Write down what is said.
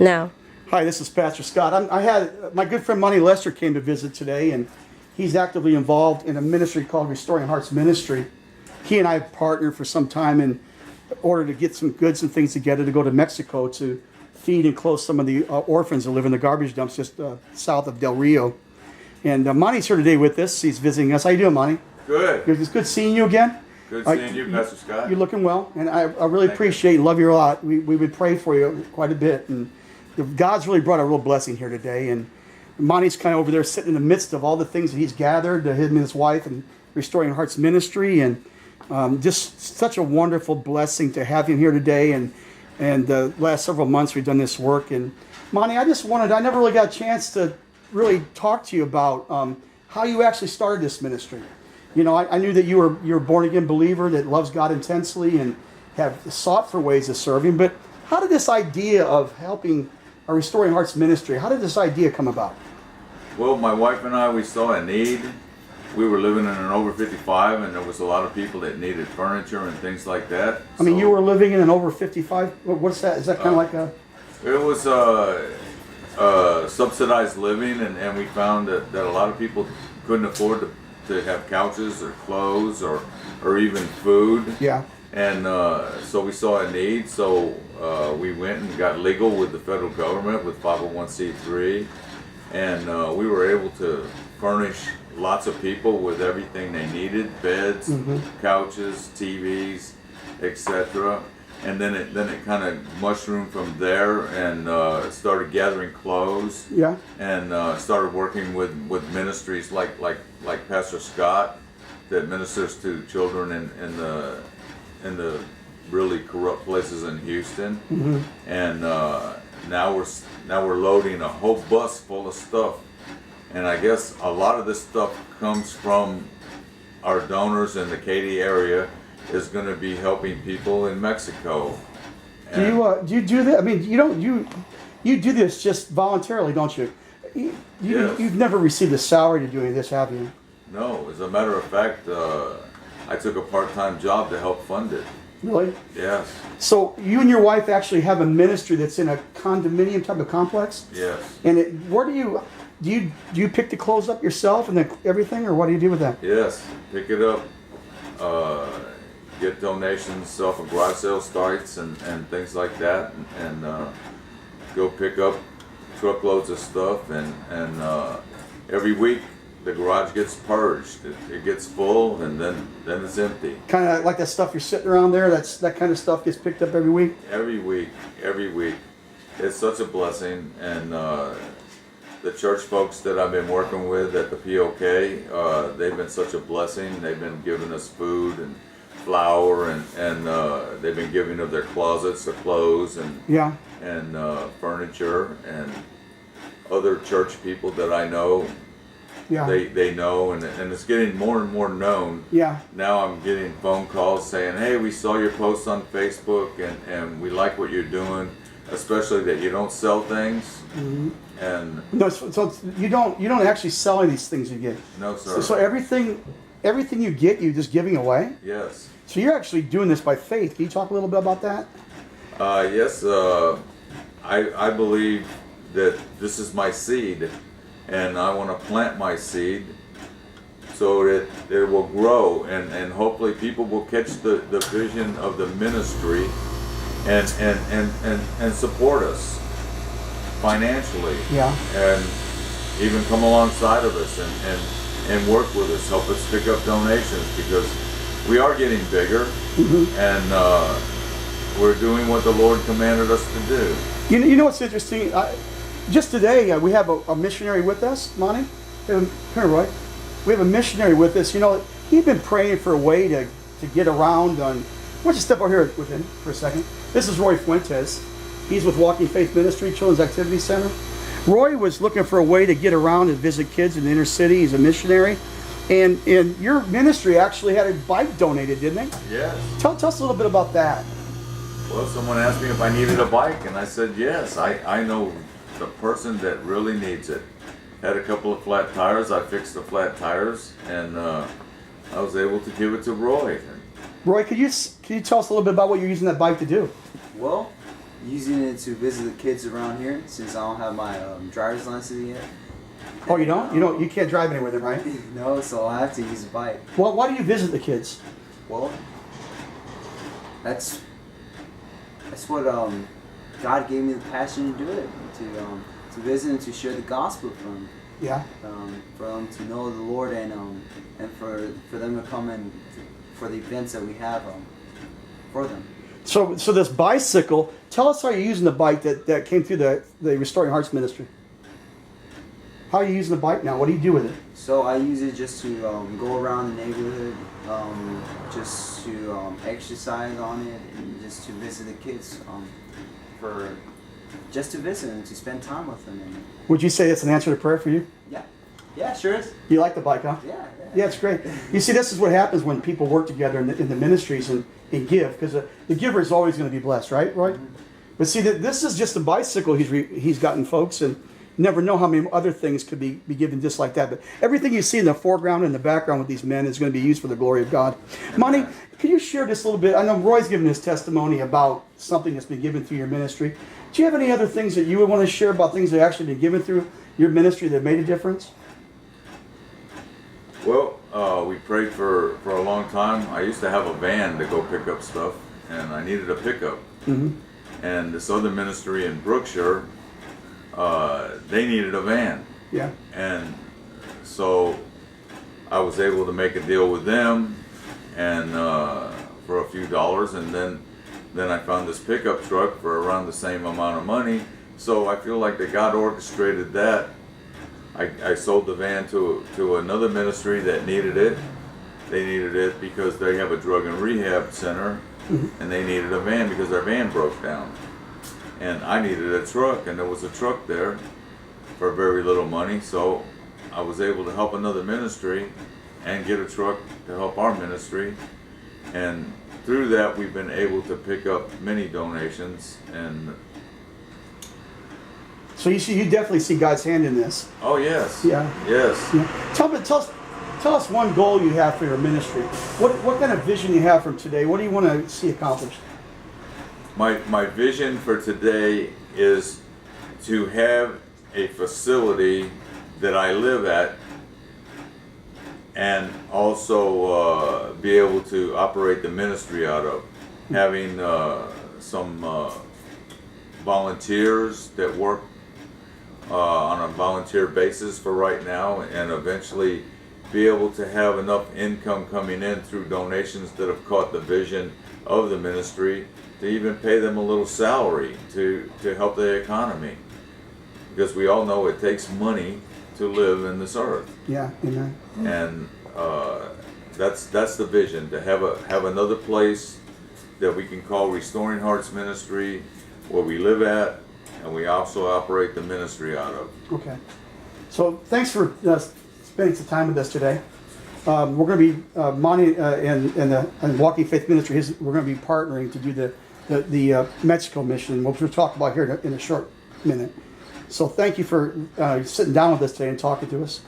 No. Hi, this is Pastor Scott. I had my good friend Monty Lester came to visit today, and he's actively involved in a ministry called Restoring Hearts Ministry. He and I have partnered for some time in order to get some goods and things together to go to Mexico to feed and clothe some of the orphans that live in the garbage dumps just south of Del Rio. And Monty's here today with us. He's visiting us. How you doing, Monty? Good. It's good seeing you again. Good seeing you, Pastor Scott. You're looking well, and I really appreciate and love you a lot. We would pray for you quite a bit, and God's really brought a real blessing here today. And Monty's kind of over there sitting in the midst of all the things that he's gathered, him and his wife, and Restoring Hearts Ministry, and just such a wonderful blessing to have him here today. And the last several months we've done this work. And Monty, I never really got a chance to really talk to you about how you actually started this ministry. You know, I knew that you're a born again believer that loves God intensely and have sought for ways of serving. But how did this idea of helping a Restoring Hearts Ministry, how did this idea come about? Well, my wife and I, we saw a need. We were living in an over 55, and there was a lot of people that needed furniture and things like that. I mean, you were living in an over 55. What's that? Is that kind of like a? It was subsidized living, and we found that a lot of people couldn't afford to have couches or clothes or even food. Yeah. And so we saw a need, so we went and got legal with the federal government with 501c3, and we were able to furnish lots of people with everything they needed: beds, couches, TVs, etc. And then it kind of mushroomed from there, and started gathering clothes. Yeah. And started working with ministries like Pastor Scott, that ministers to children in the really corrupt places in Houston. And now we're loading a whole bus full of stuff. And I guess a lot of this stuff comes from our donors in the Katy area. Is going to be helping people in Mexico. And do you do that? I mean, you do this just voluntarily, don't you? Yes. You've never received a salary to do any of this, have you? No, as a matter of fact, I took a part-time job to help fund it. Really? Yes. So you and your wife actually have a ministry that's in a condominium type of complex? Yes. And where do you pick the clothes up yourself and everything, or what do you do with that? Yes. Pick it up. Get donations off of garage sale sites and things like that, and go pick up truckloads of stuff, and every week the garage gets purged. It gets full, and then it's empty. Kind of like that stuff you're sitting around there. That kind of stuff gets picked up every week. Every week. It's such a blessing, and the church folks that I've been working with at the POK, they've been such a blessing. They've been giving us food and flour, and they've been giving of their closets, their clothes, and furniture, and other church people that I know. Yeah. They know, and it's getting more and more known. Yeah. Now I'm getting phone calls saying, "Hey, we saw your post on Facebook, and we like what you're doing, especially that you don't sell things." And no, so you don't actually sell any of these things you get. No, sir. So everything you get, you're just giving away. Yes. So you're actually doing this by faith. Can you talk a little bit about that? Yes. I believe that this is my seed, and I want to plant my seed so that it will grow, and hopefully people will catch the vision of the ministry and support us financially. Yeah. And even come alongside of us and work with us, help us pick up donations, because we are getting bigger, and we're doing what the Lord commanded us to do. You know what's interesting? Just today, we have a missionary with us, Monty. Come here, Roy. We have a missionary with us. You know, he's been praying for a way to get around on. Why don't you step over here with him for a second? This is Roy Fuentes. He's with Walking Faith Ministry, Children's Activity Center. Roy was looking for a way to get around and visit kids in the inner city. He's a missionary. And your ministry actually had a bike donated, didn't they? Yes. Tell us a little bit about that. Well, someone asked me if I needed a bike, and I said yes. I know the person that really needs it. Had a couple of flat tires. I fixed the flat tires, and I was able to give it to Roy. Roy, could you tell us a little bit about what you're using that bike to do? Well, using it to visit the kids around here since I don't have my driver's license yet. Oh, you don't? You can't drive anywhere then, right? No, so I have to use a bike. Well, why do you visit the kids? Well, that's what God gave me the passion to do it, to visit and to share the gospel from. Yeah. For them to know the Lord and for them to come and for the events that we have for them. So this bicycle, tell us how you're using the bike that came through the Restoring Hearts ministry. How are you using the bike now? What do you do with it? So I use it just to go around the neighborhood, just to exercise on it, and just to visit the kids, just to visit and to spend time with them. And, Would you say it's an answer to prayer for you? yeah, sure is. You like the bike, huh? Yeah, it's great. You see, this is what happens when people work together in the ministries and give, because the giver is always going to be blessed, right? Mm-hmm. But see, this is just a bicycle he's gotten, folks, and never know how many other things could be given just like that. But everything you see in the foreground and the background with these men is going to be used for the glory of God. Monty, can you share just a little bit? I know Roy's given his testimony about something that's been given through your ministry. Do you have any other things that you would want to share about things that have actually been given through your ministry that made a difference? Well, we prayed for a long time. I used to have a van to go pick up stuff, and I needed a pickup. Mm-hmm. And this other ministry in Brookshire, they needed a van. Yeah. And so I was able to make a deal with them, and for a few dollars, and then I found this pickup truck for around the same amount of money. So I feel like that God orchestrated that. I sold the van to another ministry that needed it. They needed it because they have a drug and rehab center, and they needed a van because their van broke down. And I needed a truck, and there was a truck there for very little money. So I was able to help another ministry and get a truck to help our ministry. And through that, we've been able to pick up many donations. And So you definitely see God's hand in this. oh yes, Yeah. yes. Yeah. Tell us one goal you have for your ministry. What kind of vision you have from today? What do you want to see accomplished? My vision for today is to have a facility that I live at, and also be able to operate the ministry out of, having some volunteers that work on a volunteer basis for right now, and eventually be able to have enough income coming in through donations that have caught the vision of the ministry to even pay them a little salary to help the economy, because we all know it takes money to live in this earth. Yeah, amen. And that's the vision, to have another place that we can call Restoring Hearts Ministry, where we live at, and we also operate the ministry out of. Okay. So thanks for spending some time with us today. We're going to be Monty and Walking Faith Ministry. We're going to be partnering to do the Mexico mission, which we'll talk about here in a short minute. So thank you for sitting down with us today and talking to us.